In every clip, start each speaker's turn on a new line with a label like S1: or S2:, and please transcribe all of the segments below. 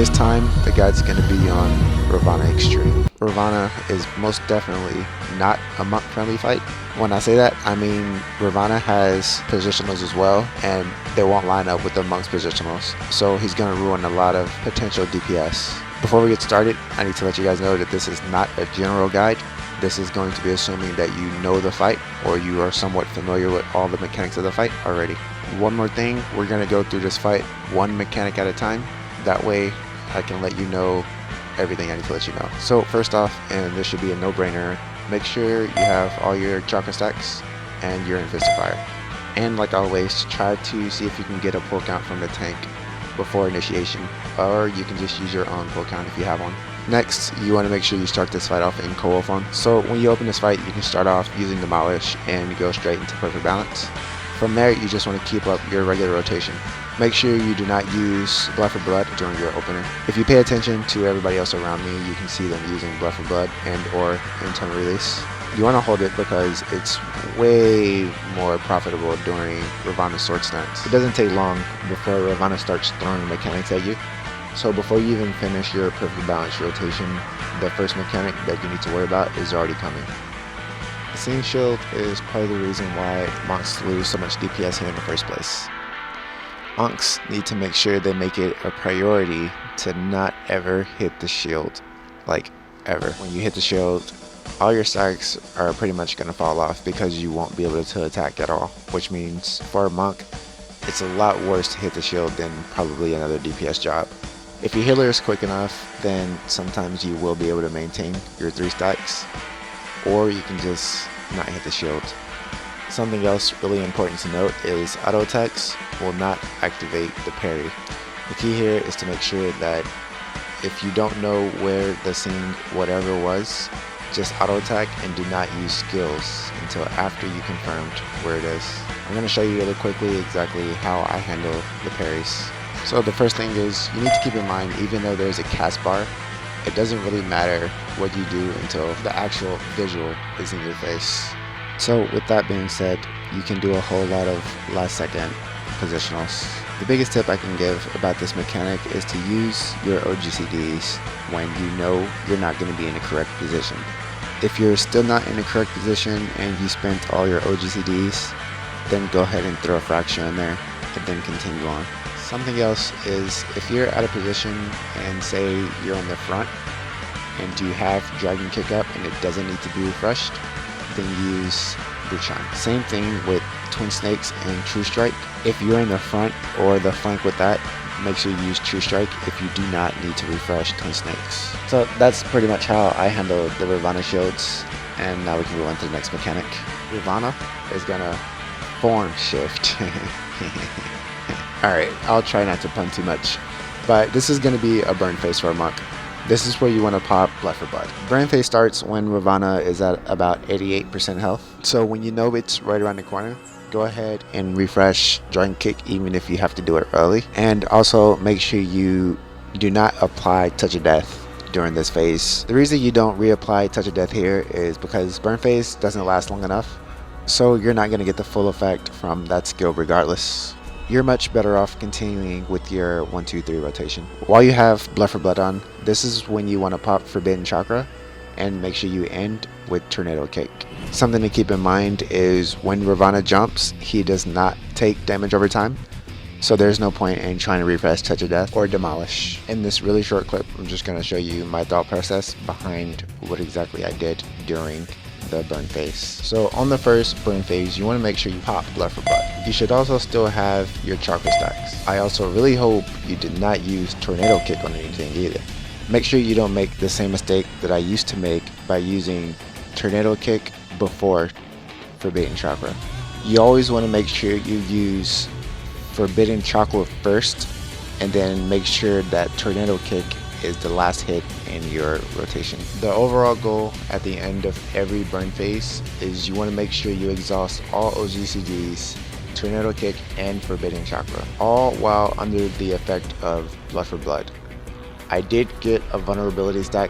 S1: This time, the guide's going to be on Ravana Extreme. Ravana is most definitely not a monk friendly fight. When I say that, I mean Ravana has positionals as well, and they won't line up with the monk's positionals. So he's going to ruin a lot of potential DPS. Before we get started, I need to let you guys know that this is not a general guide. This is going to be assuming that you know the fight or you are somewhat familiar with all the mechanics of the fight already. One more thing, we're going to go through this fight one mechanic at a time. That way I can let you know everything I need to let you know. So first off, and this should be a no-brainer, make sure you have all your chakra stacks and you're in Fist of Fire. And like always, try to see if you can get a pull count from the tank before initiation, or you can just use your own pull count if you have one. Next, you want to make sure you start this fight off in co form. So when you open this fight, you can start off using Demolish and go straight into Perfect Balance. From there, you just want to keep up your regular rotation. Make sure you do not use Blood for Blood during your opener. If you pay attention to everybody else around me, you can see them using Blood for Blood and or Internal Release. You want to hold it because it's way more profitable during Ravana's sword stance. It doesn't take long before Ravana starts throwing mechanics at you. So before you even finish your Perfect Balance rotation, the first mechanic that you need to worry about is already coming. The Scene Shield is part of the reason why monks lose so much DPS here in the first place. Monks need to make sure they make it a priority to not ever hit the shield, like ever. When you hit the shield, all your stacks are pretty much going to fall off because you won't be able to attack at all, which means for a monk, it's a lot worse to hit the shield than probably another DPS job. If your healer is quick enough, then sometimes you will be able to maintain your 3 stacks, or you can just not hit the shield. Something else really important to note is auto attacks will not activate the parry. The key here is to make sure that if you don't know where the scene whatever was, just auto attack and do not use skills until after you confirmed where it is. I'm going to show you really quickly exactly how I handle the parries. So the first thing is you need to keep in mind, even though there's a cast bar, it doesn't really matter what you do until the actual visual is in your face. So with that being said, you can do a whole lot of last second positionals. The biggest tip I can give about this mechanic is to use your OGCDs when you know you're not going to be in the correct position. If you're still not in the correct position and you spent all your OGCDs, then go ahead and throw a fracture in there and then continue on. Something else is if you're at a position and say you're in the front and you have Dragon Kick up and it doesn't need to be refreshed, then use Buchan. Same thing with Twin Snakes and True Strike. If you're in the front or the flank with that, make sure you use True Strike if you do not need to refresh Twin Snakes. So that's pretty much how I handle the Ravana shields, and now we can go on to the next mechanic. Ravana is gonna form shift. Alright, I'll try not to pun too much, but this is gonna be a burn phase for a monk. This is where you want to pop Blood for Blood. Burn phase starts when Ravana is at about 88% health. So when you know it's right around the corner, go ahead and refresh Dragon Kick even if you have to do it early. And also make sure you do not apply Touch of Death during this phase. The reason you don't reapply Touch of Death here is because burn phase doesn't last long enough. So you're not going to get the full effect from that skill regardless. You're much better off continuing with your 1, 2, 3 rotation. While you have Blood for Blood on, this is when you want to pop Forbidden Chakra and make sure you end with Tornado Kick. Something to keep in mind is when Ravana jumps, he does not take damage over time, so there's no point in trying to refresh Touch of Death or Demolish. In this really short clip, I'm just going to show you my thought process behind what exactly I did during the burn phase. So on the first burn phase, you want to make sure you pop Blood for Blood. You should also still have your chakra stacks. I also really hope you did not use Tornado Kick on anything either. Make sure you don't make the same mistake that I used to make by using Tornado Kick before Forbidden Chakra. You always want to make sure you use Forbidden Chakra first and then make sure that Tornado Kick is the last hit in your rotation. The overall goal at the end of every burn phase is you want to make sure you exhaust all OGCDs, Tornado Kick, and Forbidden Chakra, all while under the effect of Blood for Blood. I did get a vulnerability stack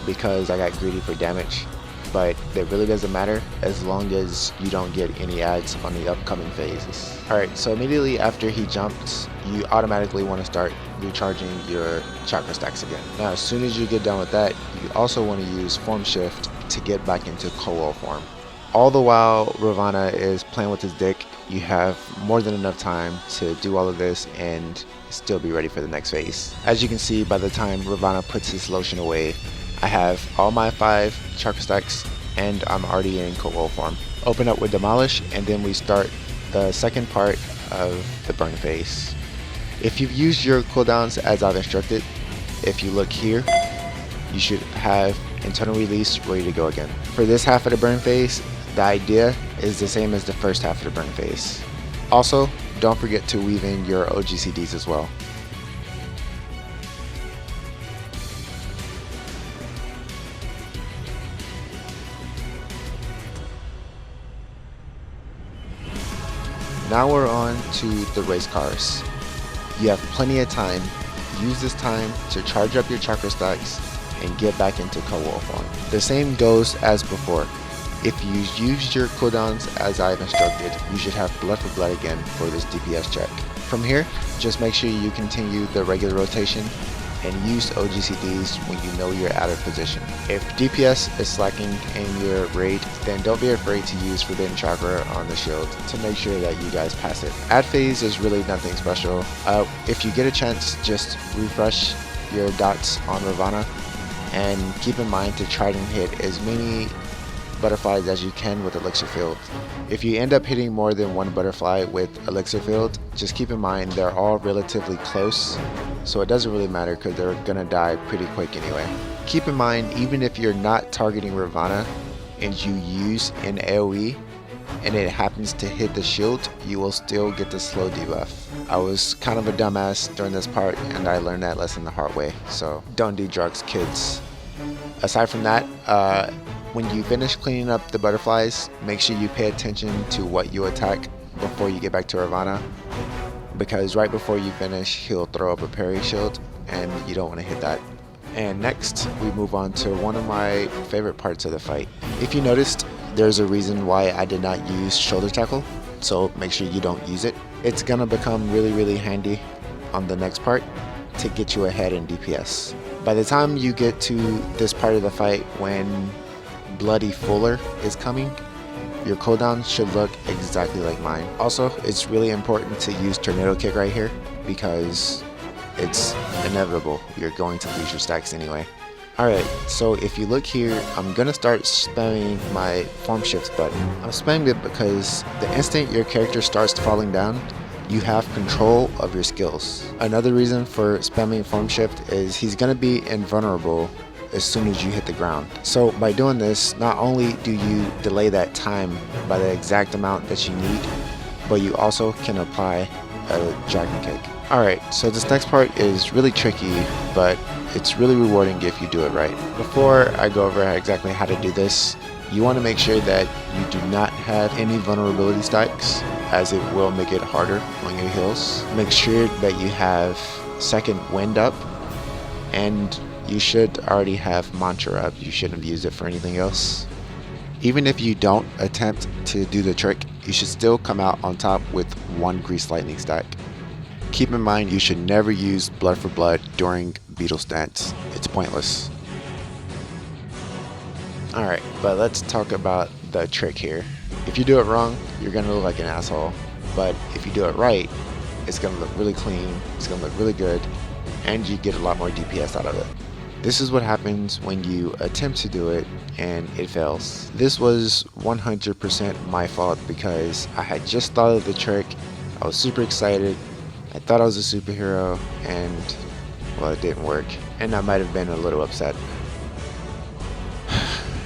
S1: because I got greedy for damage, but that really doesn't matter as long as you don't get any ads on the upcoming phases. Alright, so immediately after he jumps, you automatically want to start recharging your chakra stacks again. Now as soon as you get done with that, you also want to use form shift to get back into co-wall form. All the while Ravana is playing with his dick, you have more than enough time to do all of this and still be ready for the next phase. As you can see, by the time Ravana puts his lotion away, I have all my 5 chakra stacks and I'm already in co-wall form. Open up with Demolish and then we start the second part of the burn phase. If you've used your cooldowns as I've instructed, if you look here, you should have internal release ready to go again. For this half of the burn phase, the idea is the same as the first half of the burn phase. Also, don't forget to weave in your OGCDs as well. Now we're on to the race cars. You have plenty of time. Use this time to charge up your chakra stacks and get back into co-wall form. The same goes as before. If you used your cooldowns as I've instructed, you should have blood for blood again for this DPS check. From here, just make sure you continue the regular rotation and use OGCDs when you know you're out of position. If DPS is slacking in your raid, then don't be afraid to use Forbidden Chakra on the shield to make sure that you guys pass it. Ad phase is really nothing special. If you get a chance, just refresh your dots on Ravana and keep in mind to try and hit as many butterflies as you can with Elixir Field. If you end up hitting more than one butterfly with Elixir Field, just keep in mind they're all relatively close, so it doesn't really matter because they're gonna die pretty quick anyway. Keep in mind, even if you're not targeting Ravana and you use an AoE and it happens to hit the shield, you will still get the slow debuff. I was kind of a dumbass during this part and I learned that lesson the hard way, so don't do drugs, kids. Aside from that, when you finish cleaning up the butterflies, make sure you pay attention to what you attack before you get back to Ravana, because right before you finish, he'll throw up a parry shield and you don't want to hit that. And next, we move on to one of my favorite parts of the fight. If you noticed, there's a reason why I did not use shoulder tackle, so make sure you don't use it. It's gonna become really handy on the next part to get you ahead in DPS. By the time you get to this part of the fight when Bloody Fuller is coming, your cooldown should look exactly like mine. Also, it's really important to use Tornado Kick right here because it's inevitable. You're going to lose your stacks anyway. Alright, so if you look here, I'm gonna start spamming my form shift button. I'm spamming it because the instant your character starts falling down, you have control of your skills. Another reason for spamming form shift is he's gonna be invulnerable as soon as you hit the ground. So by doing this, not only do you delay that time by the exact amount that you need, but you also can apply a dragon kick. Alright, so this next part is really tricky, but it's really rewarding if you do it right. Before I go over exactly how to do this, you want to make sure that you do not have any vulnerability stacks, as it will make it harder on your heals. Make sure that you have second wind up, and you should already have mantra up. You shouldn't have used it for anything else. Even if you don't attempt to do the trick, you should still come out on top with one grease lightning stack. Keep in mind, you should never use blood for blood during beetle stance. It's pointless. Alright, but let's talk about the trick here. If you do it wrong, you're gonna look like an asshole. But if you do it right, it's gonna look really clean, it's gonna look really good, and you get a lot more DPS out of it. This is what happens when you attempt to do it and it fails. This was 100% my fault because I had just thought of the trick, I was super excited, I thought I was a superhero, and well, it didn't work. And I might have been a little upset.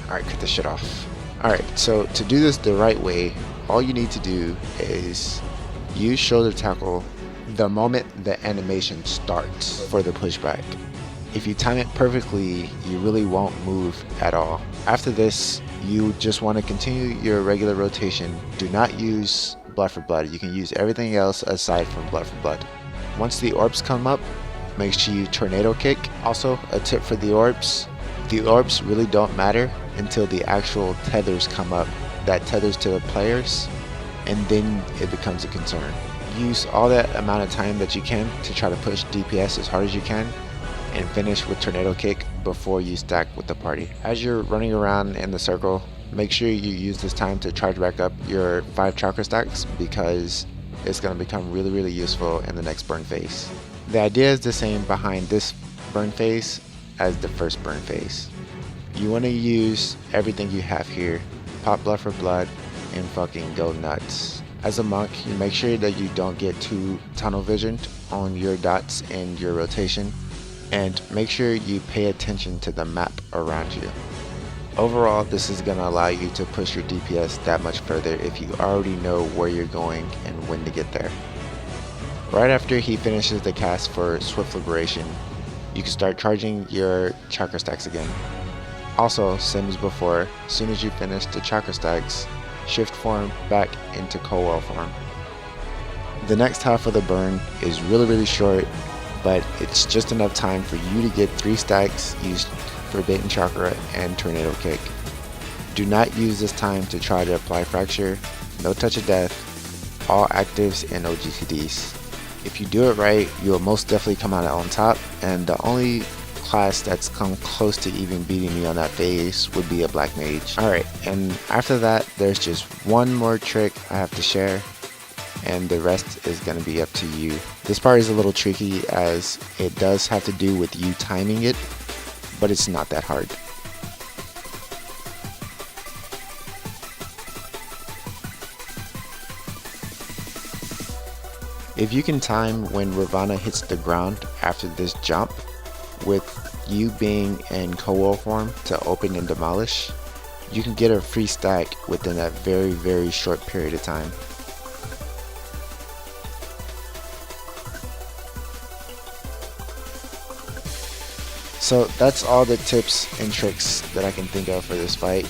S1: Alright, cut this shit off. Alright, so to do this the right way, all you need to do is use shoulder tackle the moment the animation starts for the pushback. If you time it perfectly, you really won't move at all. After this, you just want to continue your regular rotation. Do not use blood for blood. You can use everything else aside from blood for blood. Once the orbs come up, make sure you tornado kick. Also, a tip for the orbs really don't matter until the actual tethers come up that tethers to the players, and then it becomes a concern. Use all that amount of time that you can to try to push DPS as hard as you can, and finish with tornado kick before you stack with the party. As you're running around in the circle, make sure you use this time to charge back up your 5 chakra stacks, because it's going to become really useful in the next burn phase. The idea is the same behind this burn phase as the first burn phase. You want to use everything you have here, pop blood for blood, and fucking go nuts. As a monk, you make sure that you don't get too tunnel visioned on your dots and your rotation, and make sure you pay attention to the map around you. Overall, this is going to allow you to push your DPS that much further if you already know where you're going and when to get there. Right after he finishes the cast for Swift Liberation, you can start charging your chakra stacks again. Also, same as before, as soon as you finish the chakra stacks, shift form back into co-wall form. The next half of the burn is really short, but it's just enough time for you to get 3 stacks used for Bait Chakra and Tornado Kick. Do not use this time to try to apply Fracture, no Touch of Death, all actives and OGTDs. If you do it right, you'll most definitely come out on top, and the only class that's come close to even beating me on that phase would be a Black Mage. Alright, and after that, there's just one more trick I have to share, and the rest is going to be up to you. This part is a little tricky as it does have to do with you timing it, but it's not that hard. If you can time when Ravana hits the ground after this jump, with you being in co-wall form to open and demolish, you can get a free stack within that very short period of time. So that's all the tips and tricks that I can think of for this fight.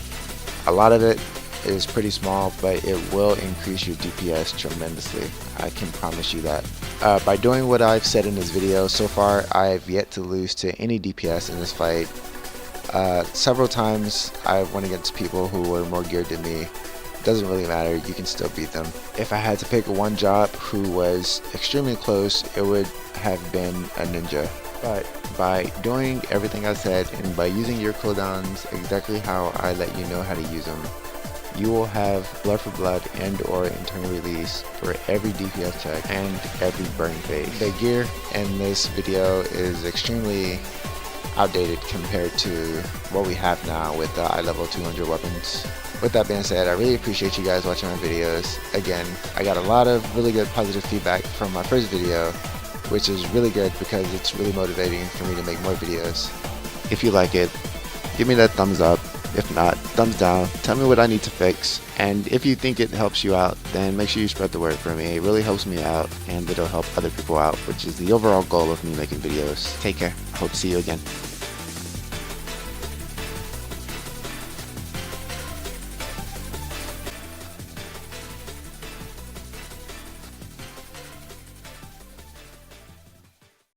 S1: A lot of it is pretty small, but it will increase your DPS tremendously. I can promise you that. By doing what I've said in this video, so far I have yet to lose to any DPS in this fight. Several times I went against people who were more geared than me. Doesn't really matter, you can still beat them. If I had to pick one job who was extremely close, it would have been a ninja. But by doing everything I said and by using your cooldowns exactly how I let you know how to use them, you will have blood for blood and or internal release for every DPS check and every burn phase. The gear in this video is extremely outdated compared to what we have now with the eye level 200 weapons. With that being said, I really appreciate you guys watching my videos. Again, I got a lot of really good positive feedback from my first video, which is really good because it's really motivating for me to make more videos. If you like it, give me that thumbs up. If not, thumbs down. Tell me what I need to fix. And if you think it helps you out, then make sure you spread the word for me. It really helps me out and it'll help other people out, which is the overall goal of me making videos. Take care. Hope to see you again.